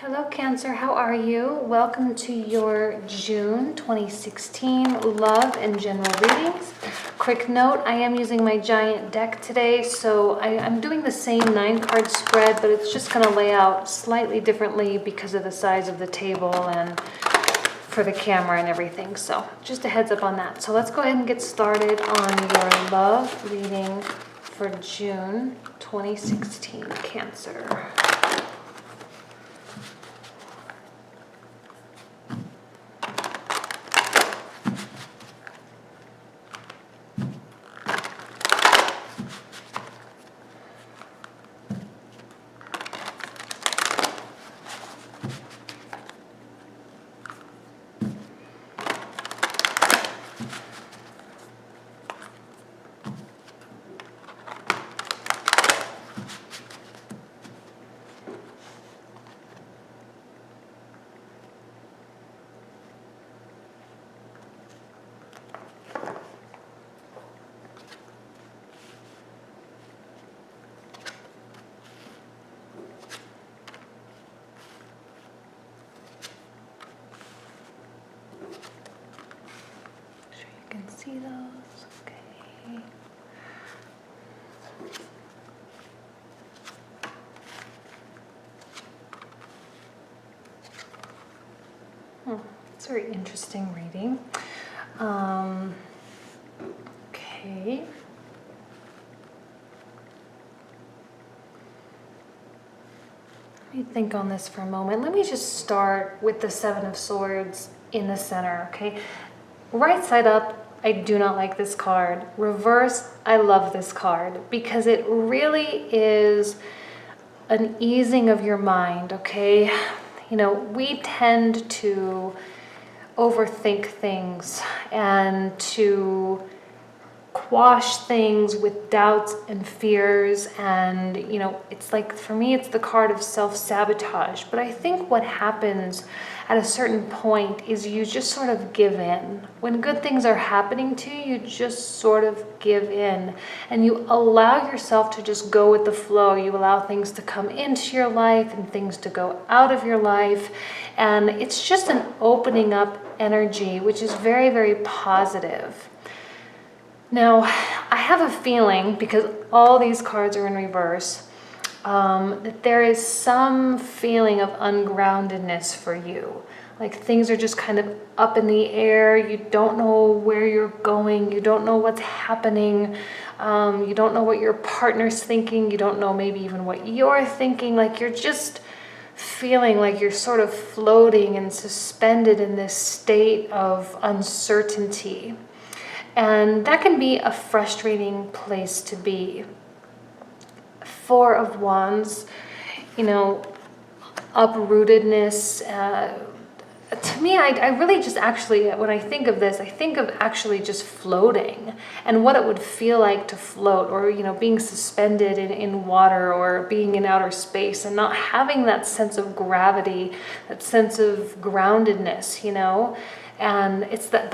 Hello Cancer, how are you? Welcome to your June 2016 love and general readings. Quick note, I am using my giant deck today, so I'm doing the same 9-card spread, but it's just going to lay out slightly differently because of the size of the table and for the camera and everything. So just a heads up on that. So let's go ahead and get started on your love reading for June 2016 Cancer. You can see those, okay. It's a very interesting reading. Okay. Let me think on this for a moment. Let me just start with the Seven of Swords in the center, okay? Right side up, I do not like this card. Reverse, I love this card because it really is an easing of your mind, okay? You know, we tend to overthink things and to quash things with doubts and fears, and you know, it's like, for me, it's the card of self-sabotage. But I think what happens at a certain point is you just sort of give in. When good things are happening to you, you just sort of give in and you allow yourself to just go with the flow. You allow things to come into your life and things to go out of your life, and it's just an opening up energy, which is very, very positive. Now, I have a feeling, because all these cards are in reverse, that there is some feeling of ungroundedness for you. Like things are just kind of up in the air. You don't know where you're going. You don't know what's happening. You don't know what your partner's thinking. You don't know maybe even what you're thinking. Like you're just feeling like you're sort of floating and suspended in this state of uncertainty. And that can be a frustrating place to be. Four of Wands, you know, uprootedness. To me, I really just actually, when I think of this, I think of actually just floating and what it would feel like to float, or, you know, being suspended in water or being in outer space and not having that sense of gravity, that sense of groundedness, you know. And it's that,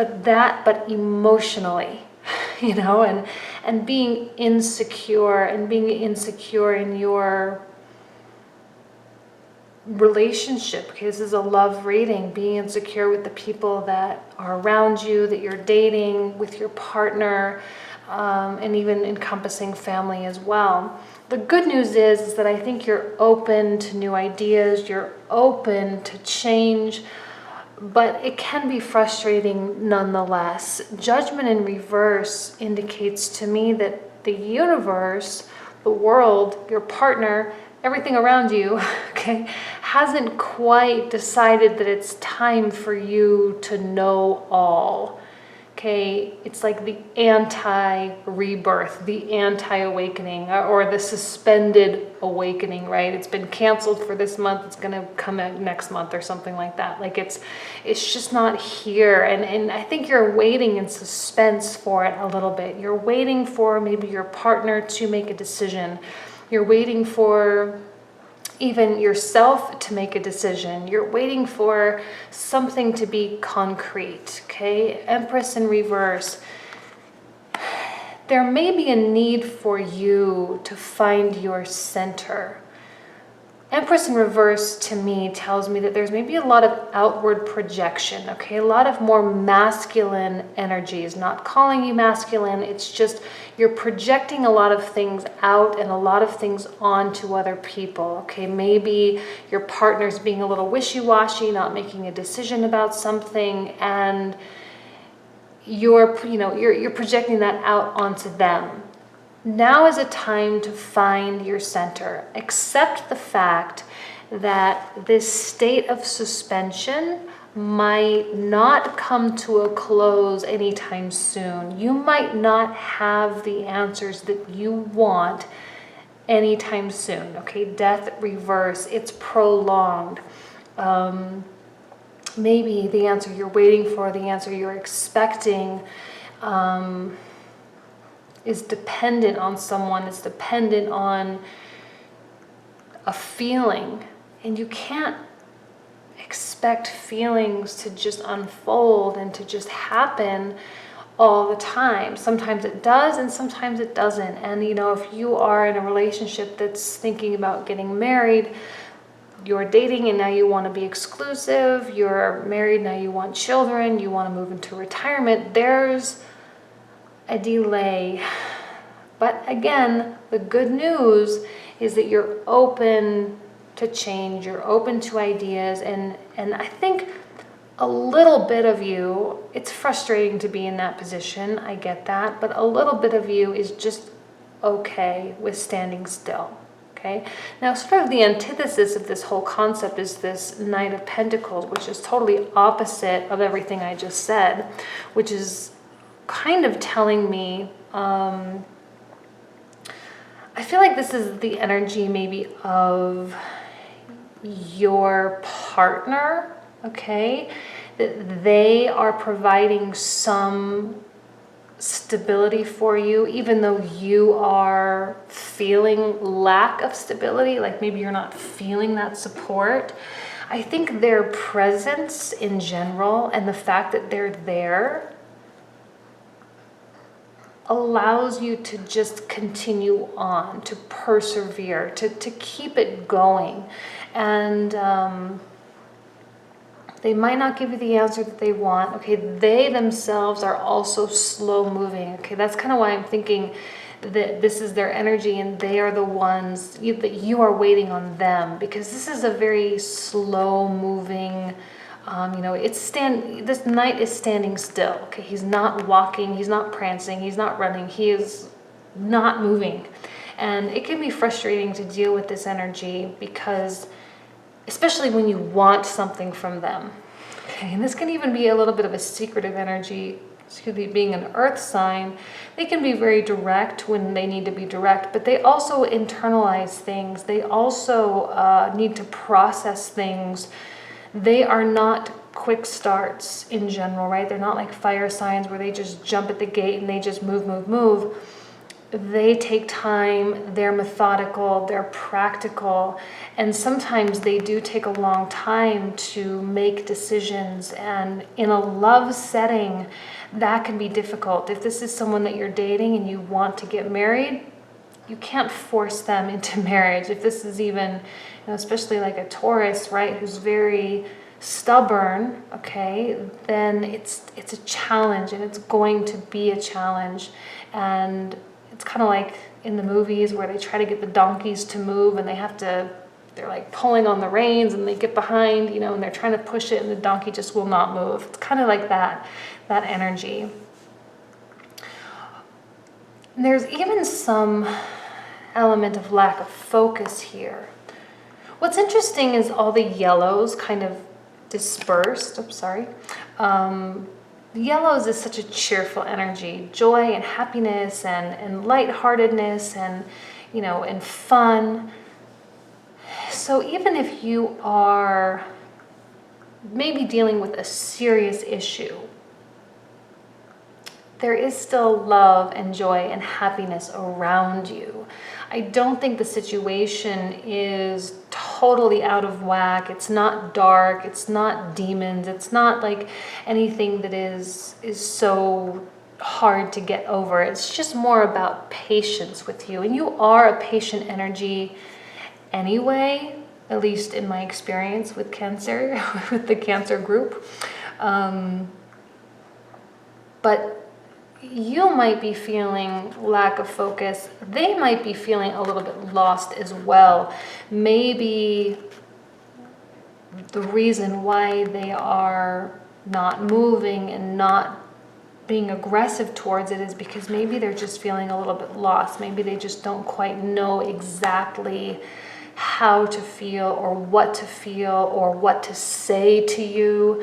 but emotionally, you know, and being insecure in your relationship. Okay, this is a love reading. Being insecure with the people that are around you, that you're dating, with your partner, and even encompassing family as well. The good news is that I think you're open to new ideas. You're open to change. But it can be frustrating nonetheless. Judgment in reverse indicates to me that the universe, the world, your partner, everything around you, okay, hasn't quite decided that it's time for you to know all. Okay, it's like the anti-rebirth, the anti-awakening, or the suspended awakening, right? It's been canceled for this month. It's going to come out next month or something like that. Like it's just not here. And I think you're waiting in suspense for it a little bit. You're waiting for maybe your partner to make a decision. You're waiting for even yourself to make a decision. You're waiting for something to be concrete, okay? Empress in reverse. There may be a need for you to find your center. Empress in reverse to me tells me that there's maybe a lot of outward projection, okay? A lot of more masculine energies, not calling you masculine. It's just you're projecting a lot of things out and a lot of things onto other people, okay? Maybe your partner's being a little wishy-washy, not making a decision about something, and you're projecting that out onto them. Now is a time to find your center. Accept the fact that this state of suspension might not come to a close anytime soon. You might not have the answers that you want anytime soon, okay? Death reverse, it's prolonged. Maybe the answer you're waiting for, the answer you're expecting, is dependent on someone, is dependent on a feeling. And you can't expect feelings to just unfold and to just happen all the time. Sometimes it does and sometimes it doesn't. And if you are in a relationship that's thinking about getting married, you're dating and now you want to be exclusive, you're married, now you want children, you want to move into retirement, there's a delay. But again, the good news is that you're open to change, you're open to ideas, and I think a little bit of you, it's frustrating to be in that position, I get that, but a little bit of you is just okay with standing still. Okay? Now, sort of the antithesis of this whole concept is this Knight of Pentacles, which is totally opposite of everything I just said, which is kind of telling me, I feel like this is the energy maybe of your partner, okay? That they are providing some stability for you, even though you are feeling lack of stability, like maybe you're not feeling that support. I think their presence in general and the fact that they're there allows you to just continue on, to persevere, to keep it going. And they might not give you the answer that they want. Okay, they themselves are also slow moving. Okay, that's kind of why I'm thinking that this is their energy and they are the ones that you are waiting on them, because this is a very slow moving, this Knight is standing still. Okay, he's not walking, he's not prancing, he's not running, he is not moving. And it can be frustrating to deal with this energy, because especially when you want something from them. Okay, and this can even be a little bit of a secretive energy. Being an earth sign, they can be very direct when they need to be direct, but they also internalize things. They also need to process things. They are not quick starts in general, right? They're not like fire signs where they just jump at the gate and they just move. They take time, they're methodical, they're practical, and sometimes they do take a long time to make decisions. And in a love setting, that can be difficult. If this is someone that you're dating and you want to get married, you can't force them into marriage. If this is even, especially like a Taurus, right, who's very stubborn, okay, then it's a challenge, and it's going to be a challenge. And it's kind of like in the movies where they try to get the donkeys to move and they're like pulling on the reins and they get behind, and they're trying to push it and the donkey just will not move. It's kind of like that energy. And there's even some element of lack of focus here. What's interesting is all the yellows kind of dispersed. Yellows is such a cheerful energy, joy and happiness and lightheartedness and fun. So even if you are maybe dealing with a serious issue, there is still love and joy and happiness around you. I don't think the situation is totally out of whack. It's not dark. It's not demons. It's not like anything that is so hard to get over. It's just more about patience with you. And you are a patient energy anyway. at least in my experience with Cancer, with the Cancer group. But you might be feeling lack of focus. They might be feeling a little bit lost as well. Maybe the reason why they are not moving and not being aggressive towards it is because maybe they're just feeling a little bit lost. Maybe they just don't quite know exactly how to feel or what to say to you.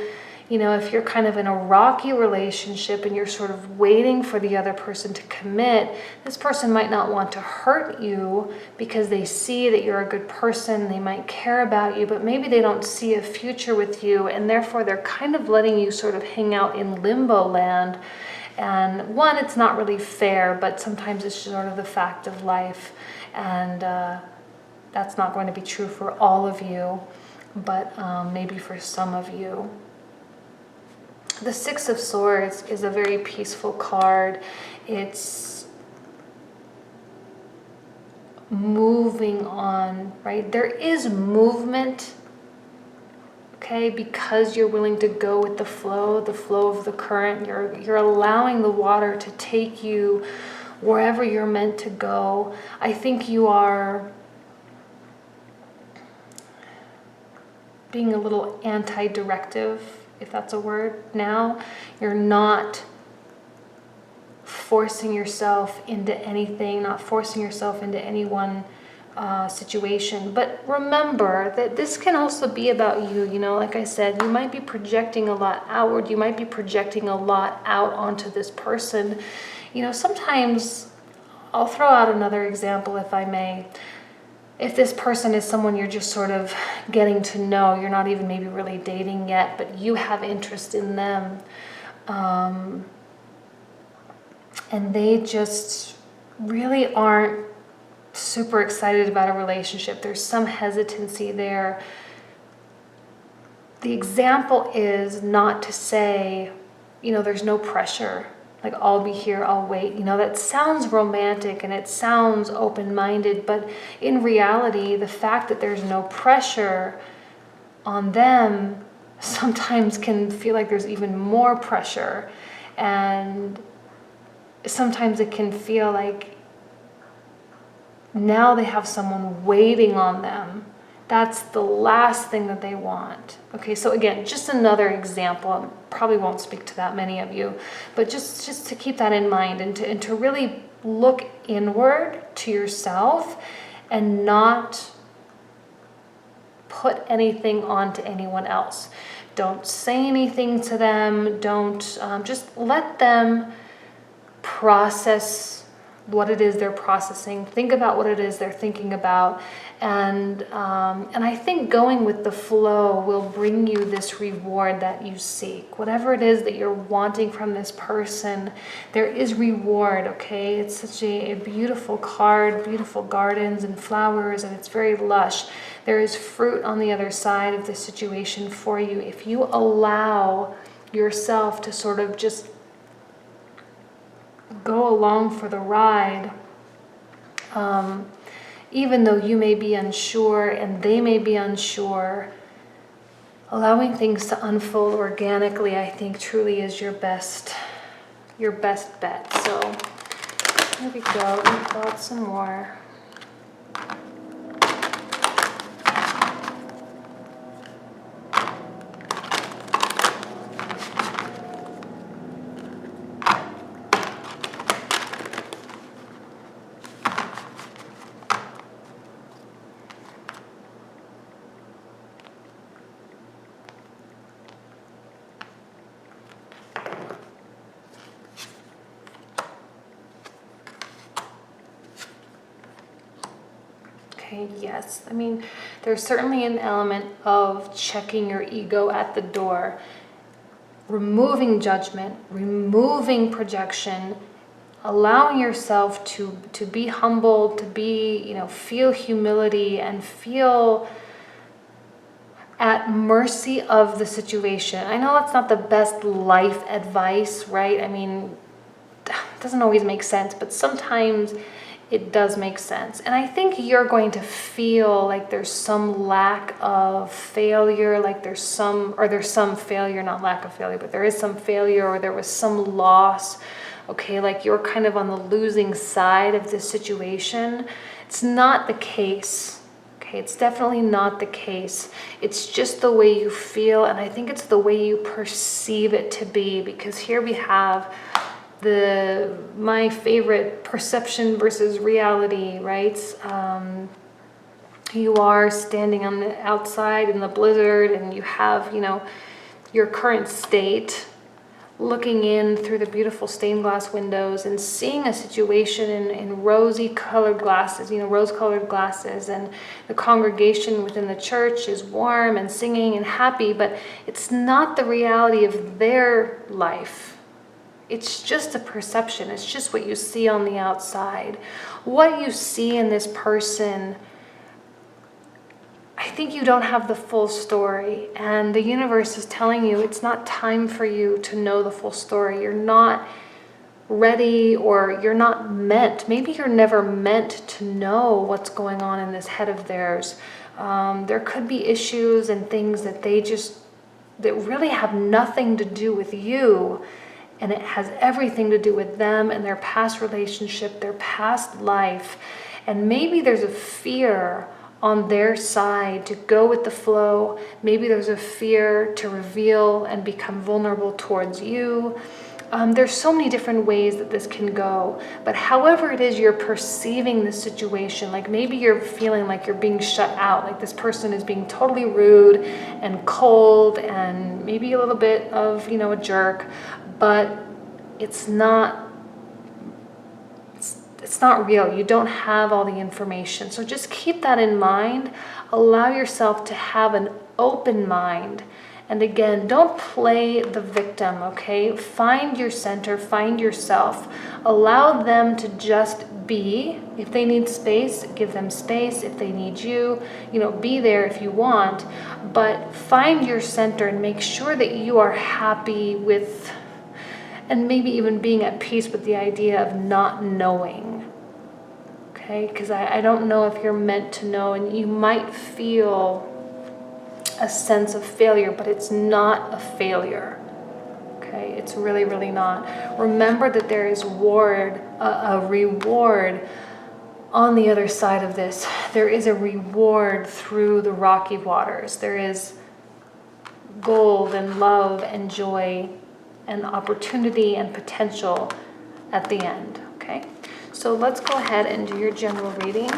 You know, if you're kind of in a rocky relationship and you're sort of waiting for the other person to commit, this person might not want to hurt you because they see that you're a good person, they might care about you, but maybe they don't see a future with you, and therefore they're kind of letting you sort of hang out in limbo land. And one, it's not really fair, but sometimes it's sort of the fact of life, and that's not going to be true for all of you, but maybe for some of you. The Six of Swords is a very peaceful card. It's moving on, right? There is movement, okay, because you're willing to go with the flow of the current. You're allowing the water to take you wherever you're meant to go. I think you are being a little anti-directive, if that's a word now. You're not forcing yourself into anything, not forcing yourself into any one situation. But remember that this can also be about you. You know, like I said, you might be projecting a lot outward. You might be projecting a lot out onto this person. You know, sometimes, I'll throw out another example if I may. If this person is someone you're just sort of getting to know, you're not even maybe really dating yet, but you have interest in them, and they just really aren't super excited about a relationship. There's some hesitancy there. The example is not to say, you know, there's no pressure. Like, I'll be here, I'll wait. You know, that sounds romantic and it sounds open-minded, but in reality, the fact that there's no pressure on them sometimes can feel like there's even more pressure. And sometimes it can feel like now they have someone waiting on them. That's the last thing that they want. Okay, so again, just another example. I probably won't speak to that many of you, but just to keep that in mind and to really look inward to yourself and not put anything onto anyone else. Don't say anything to them. Don't, just let them process what it is they're processing. Think about what it is they're thinking about. And I think going with the flow will bring you this reward that you seek. Whatever it is that you're wanting from this person, there is reward, okay? It's such a beautiful card, beautiful gardens and flowers, and it's very lush. There is fruit on the other side of the situation for you. If you allow yourself to sort of just go along for the ride, even though you may be unsure and they may be unsure, allowing things to unfold organically, I think, truly is your best bet. So here we go. Let me pull out some more. Yes, I mean, there's certainly an element of checking your ego at the door, removing judgment, removing projection, allowing yourself to be humble, to be, you know, feel humility and feel at mercy of the situation. I know that's not the best life advice, right? I mean, it doesn't always make sense, but sometimes it does make sense. And I think you're going to feel like there's some lack of failure, like there's some failure, not lack of failure, but there is some failure, or there was some loss. Okay, like you're kind of on the losing side of this situation. It's not the case. Okay, it's definitely not the case. It's just the way you feel, and I think it's the way you perceive it to be, because here we have my favorite, perception versus reality, right? You are standing on the outside in the blizzard, and you have, your current state, looking in through the beautiful stained glass windows and seeing a situation in rosy colored glasses, rose-colored glasses, and the congregation within the church is warm and singing and happy, but it's not the reality of their life. It's just a perception. It's just what you see on the outside. What you see in this person, I think you don't have the full story, and the universe is telling you it's not time for you to know the full story. You're not ready, or you're not meant. Maybe you're never meant to know what's going on in this head of theirs. There could be issues and things that that really have nothing to do with you, and it has everything to do with them and their past relationship, their past life. And maybe there's a fear on their side to go with the flow. Maybe there's a fear to reveal and become vulnerable towards you. There's so many different ways that this can go, but however it is you're perceiving the situation, like maybe you're feeling like you're being shut out, like this person is being totally rude and cold and maybe a little bit of, a jerk, but it's not real. You don't have all the information. So just keep that in mind. Allow yourself to have an open mind. And again, don't play the victim, okay? Find your center, find yourself. Allow them to just be. If they need space, give them space. If they need you, be there if you want. But find your center and make sure that you are happy with, and maybe even being at peace with the idea of not knowing. Okay, because I don't know if you're meant to know, and you might feel a sense of failure, but it's not a failure. Okay, it's really, really not. Remember that there is a reward on the other side of this. There is a reward through the rocky waters. There is gold and love and joy and opportunity and potential at the end. Okay, so let's go ahead and do your general reading.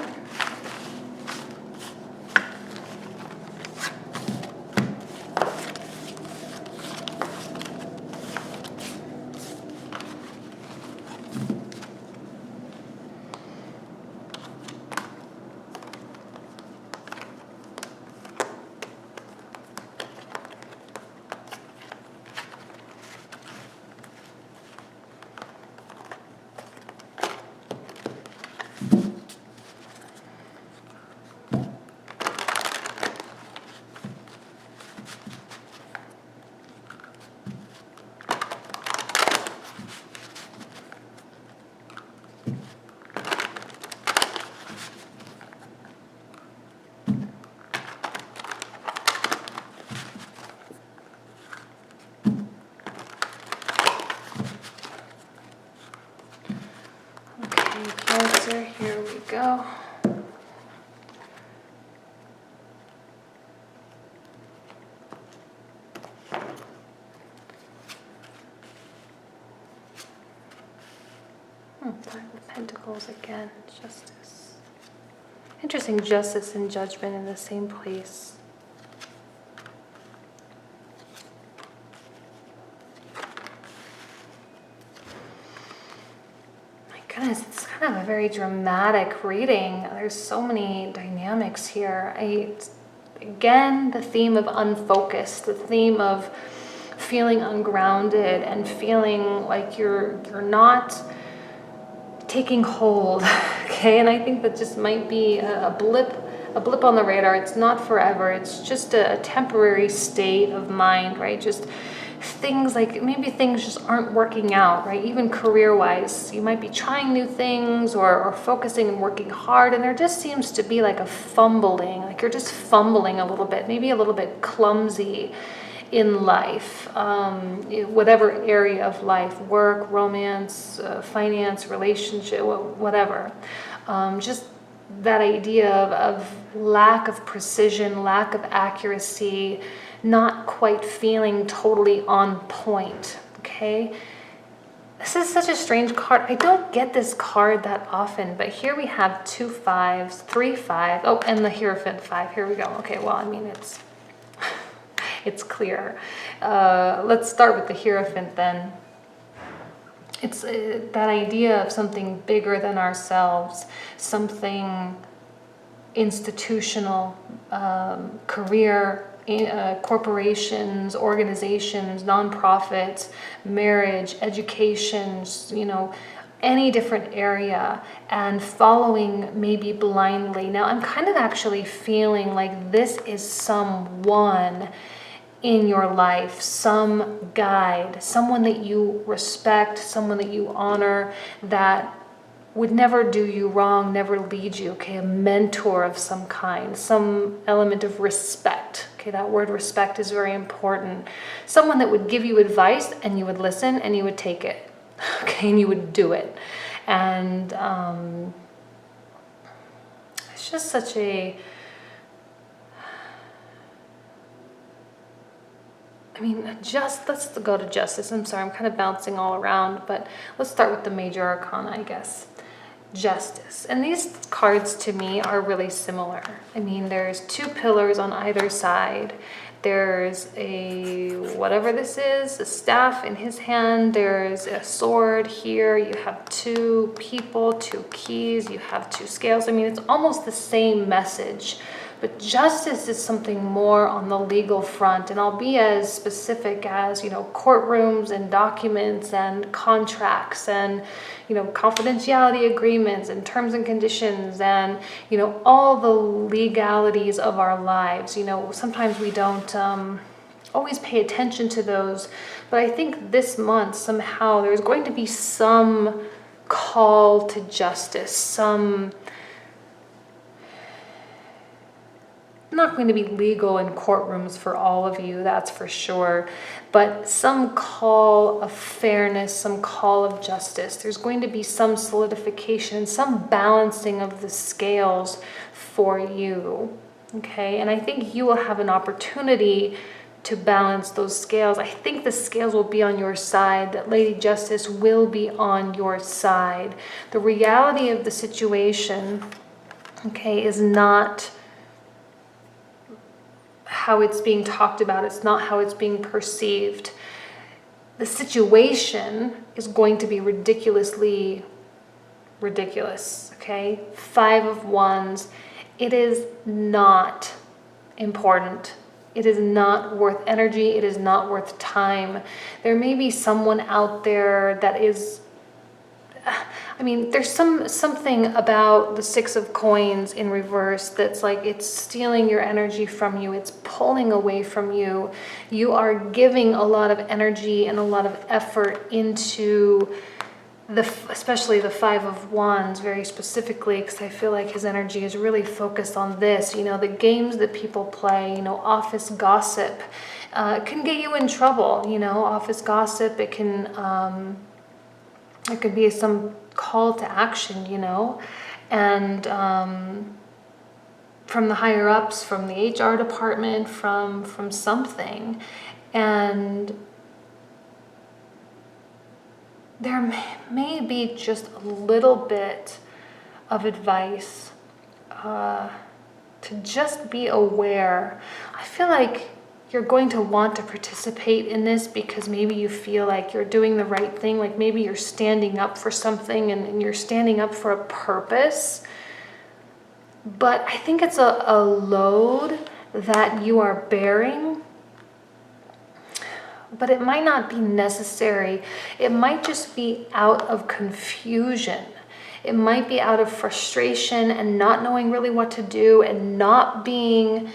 Closer, here we go. Five of Pentacles again, Justice. Interesting, Justice and Judgment in the same place. Goodness, it's kind of a very dramatic reading. There's so many dynamics here. Again, the theme of unfocused, the theme of feeling ungrounded and feeling like you're not taking hold. Okay, and I think that just might be a blip on the radar. It's not forever. It's just a temporary state of mind, right? Just things like maybe things just aren't working out, right? Even career-wise, you might be trying new things or focusing and working hard, and there just seems to be like a fumbling, like you're just fumbling a little bit, maybe a little bit clumsy in life, whatever area of life, work, romance, finance, relationship, whatever. Just that idea of lack of precision, lack of accuracy, not quite feeling totally on point, okay? This is such a strange card. I don't get this card that often, but here we have 2 5s, 3 5. Oh, and the Hierophant 5. Here we go. Okay, well, I mean, it's clear. Let's start with the Hierophant then. It's that idea of something bigger than ourselves, something institutional, career, corporations, organizations, nonprofits, marriage, education, any different area, and following maybe blindly. Now, I'm kind of actually feeling like this is someone in your life, some guide, someone that you respect, someone that you honor, that would never do you wrong, never lead you, okay? A mentor of some kind, some element of respect, okay? That word respect is very important. Someone that would give you advice and you would listen and you would take it, okay? And you would do it. And it's just such a, let's go to Justice. I'm sorry, I'm kind of bouncing all around, but let's start with the Major Arcana, I guess. Justice. And these cards to me are really similar. I mean, there's 2 pillars on either side. There's whatever this is, a staff in his hand. There's a sword here. You have 2 people, 2 keys. You have 2 scales. I mean, it's almost the same message. But justice is something more on the legal front, and I'll be as specific as, courtrooms and documents and contracts and, confidentiality agreements and terms and conditions and, all the legalities of our lives. Sometimes we don't always pay attention to those, but I think this month somehow there's going to be some call to justice, not going to be legal in courtrooms for all of you, that's for sure, but some call of fairness, some call of justice. There's going to be some solidification, some balancing of the scales for you, okay? And I think you will have an opportunity to balance those scales. I think the scales will be on your side, that Lady Justice will be on your side. The reality of the situation, okay, is not how it's being talked about. It's not how it's being perceived. The situation is going to be ridiculously ridiculous, okay? 5 of Wands. It is not important. It is not worth energy. It is not worth time. There may be someone out there that is, there's something about the 6 of Coins in reverse that's like it's stealing your energy from you. It's pulling away from you. You are giving a lot of energy and a lot of effort into especially the 5 of Wands very specifically, because I feel like his energy is really focused on this. The games that people play, office gossip, can get you in trouble. Office gossip, it could be some call to action, and from the higher ups, from the HR department, from something. And there may be just a little bit of advice to just be aware. I feel like you're going to want to participate in this because maybe you feel like you're doing the right thing, like maybe you're standing up for something and you're standing up for a purpose. But I think it's a load that you are bearing, but it might not be necessary. It might just be out of confusion. It might be out of frustration and not knowing really what to do and not being,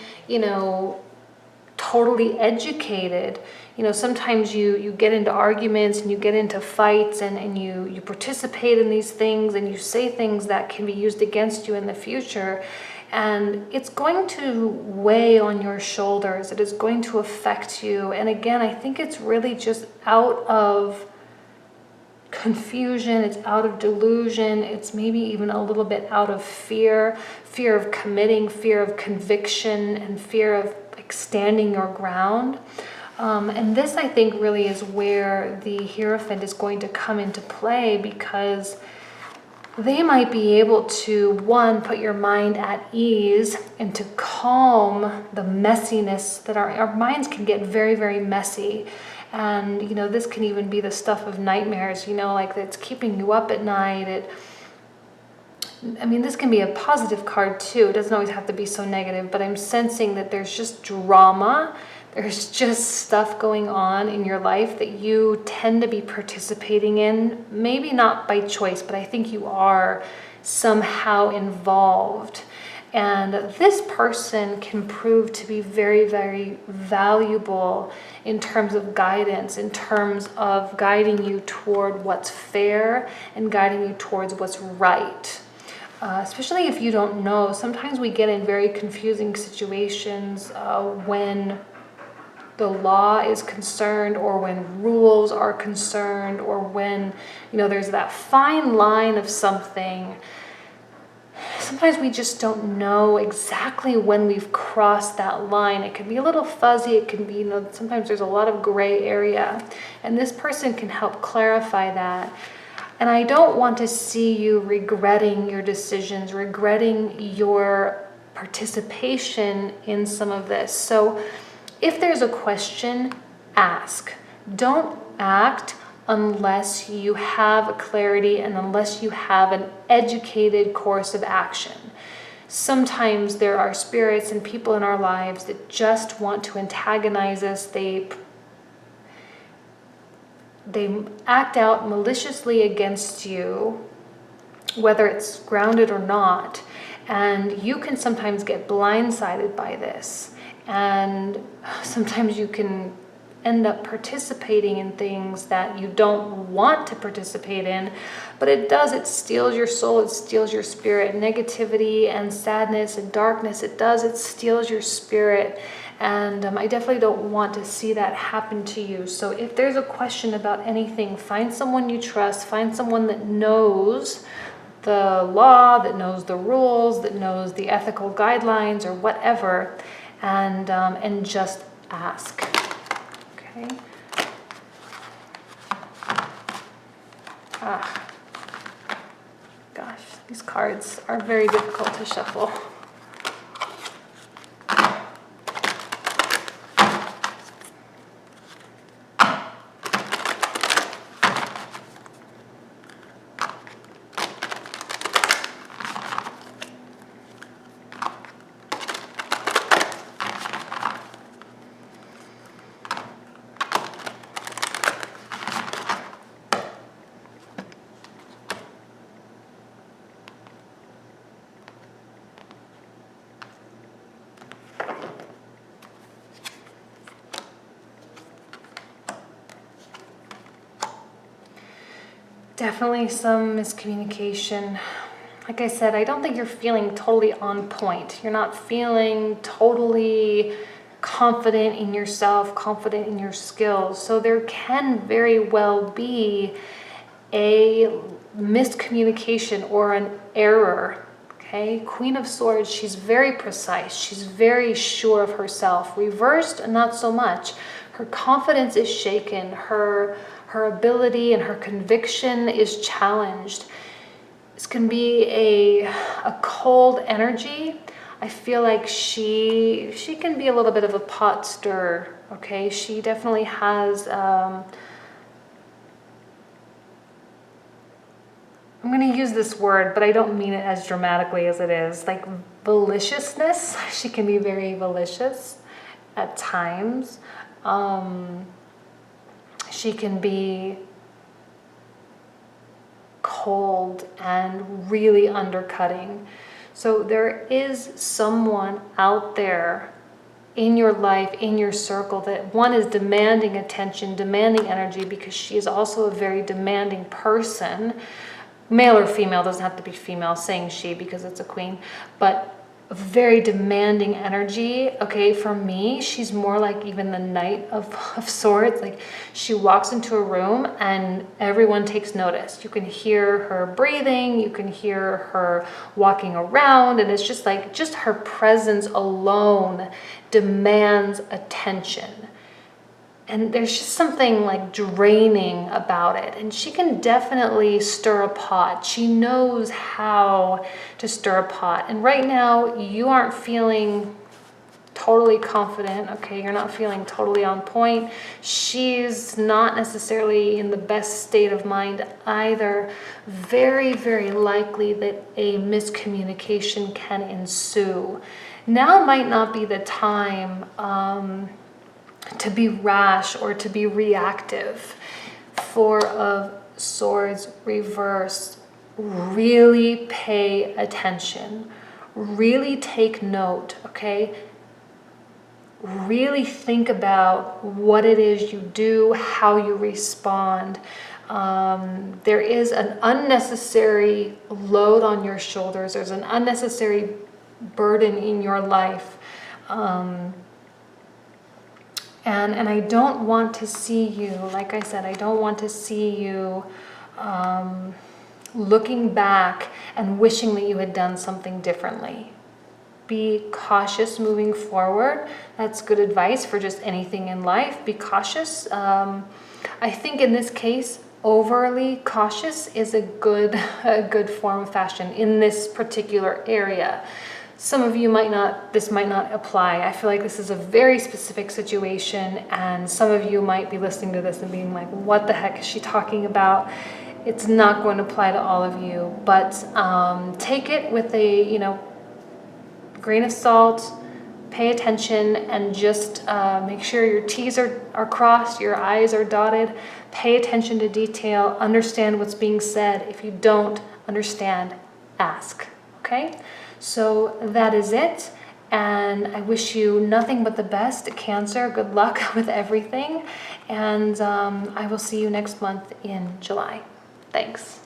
totally educated. You know, sometimes you get into arguments and you get into fights and you participate in these things and you say things that can be used against you in the future. And it's going to weigh on your shoulders. It is going to affect you. And again, I think it's really just out of confusion, it's out of delusion, it's maybe even a little bit out of fear of committing, fear of conviction, and fear of like standing your ground. And this, I think, really is where the Hierophant is going to come into play, because they might be able to, one, put your mind at ease and to calm the messiness that our minds can get very, very messy. And, you know, this can even be the stuff of nightmares, you know, like that's keeping you up at night. I mean, this can be a positive card too. It doesn't always have to be so negative, but I'm sensing that there's just drama. There's just stuff going on in your life that you tend to be participating in. Maybe not by choice, but I think you are somehow involved. And this person can prove to be very, very valuable in terms of guidance, in terms of guiding you toward what's fair and guiding you towards what's right. Especially if you don't know. Sometimes we get in very confusing situations when the law is concerned, or when rules are concerned, or when, you know, there's that fine line of something. Sometimes we just don't know exactly when we've crossed that line. It can be a little fuzzy. It can be, you know, sometimes there's a lot of gray area. And this person can help clarify that. And I don't want to see you regretting your decisions, regretting your participation in some of this. So if there's a question, ask. Don't act unless you have clarity and unless you have an educated course of action. Sometimes there are spirits and people in our lives that just want to antagonize us. They act out maliciously against you, whether it's grounded or not. And you can sometimes get blindsided by this. And sometimes you can end up participating in things that you don't want to participate in, but it steals your soul, it steals your spirit. Negativity and sadness and darkness, it steals your spirit. And I definitely don't want to see that happen to you. So if there's a question about anything, find someone you trust, find someone that knows the law, that knows the rules, that knows the ethical guidelines or whatever, and just ask. Okay. Gosh, these cards are very difficult to shuffle. Definitely some miscommunication. Like I said, I don't think you're feeling totally on point. You're not feeling totally confident in yourself, confident in your skills. So there can very well be a miscommunication or an error. Okay, Queen of Swords, she's very precise. She's very sure of herself. Reversed, not so much. Her confidence is shaken. Her ability and her conviction is challenged. This can be a cold energy. I feel like she can be a little bit of a pot stirrer. Okay, she definitely has. I'm going to use this word, but I don't mean it as dramatically as it is. Like maliciousness. She can be very malicious at times. She can be cold and really undercutting. So there is someone out there in your life, in your circle, that one is demanding attention, demanding energy, because she is also a very demanding person. Male or female, doesn't have to be female, saying she because it's a queen, but very demanding energy. Okay, for me, she's more like even the Knight of Swords. Like, she walks into a room and everyone takes notice. You can hear her breathing, you can hear her walking around, and it's just like, just her presence alone demands attention. And there's just something like draining about it. And she can definitely stir a pot. She knows how to stir a pot. And right now, you aren't feeling totally confident, okay? You're not feeling totally on point. She's not necessarily in the best state of mind either. Very, very likely that a miscommunication can ensue. Now might not be the time to be rash or to be reactive. Four of Swords reverse. Really pay attention. Really take note, okay? Really think about what it is you do, how you respond. There is an unnecessary load on your shoulders. There's an unnecessary burden in your life. And I don't want to see you, like I said, I don't want to see you looking back and wishing that you had done something differently. Be cautious moving forward. That's good advice for just anything in life. Be cautious. I think in this case, overly cautious is a good form of fashion in this particular area. Some of you this might not apply. I feel like this is a very specific situation, and some of you might be listening to this and being like, what the heck is she talking about? It's not going to apply to all of you, but take it with a, grain of salt, pay attention, and just make sure your T's are crossed, your I's are dotted. Pay attention to detail, understand what's being said. If you don't understand, ask, okay? So that is it, and I wish you nothing but the best, Cancer. Good luck with everything, and I will see you next month in July. Thanks.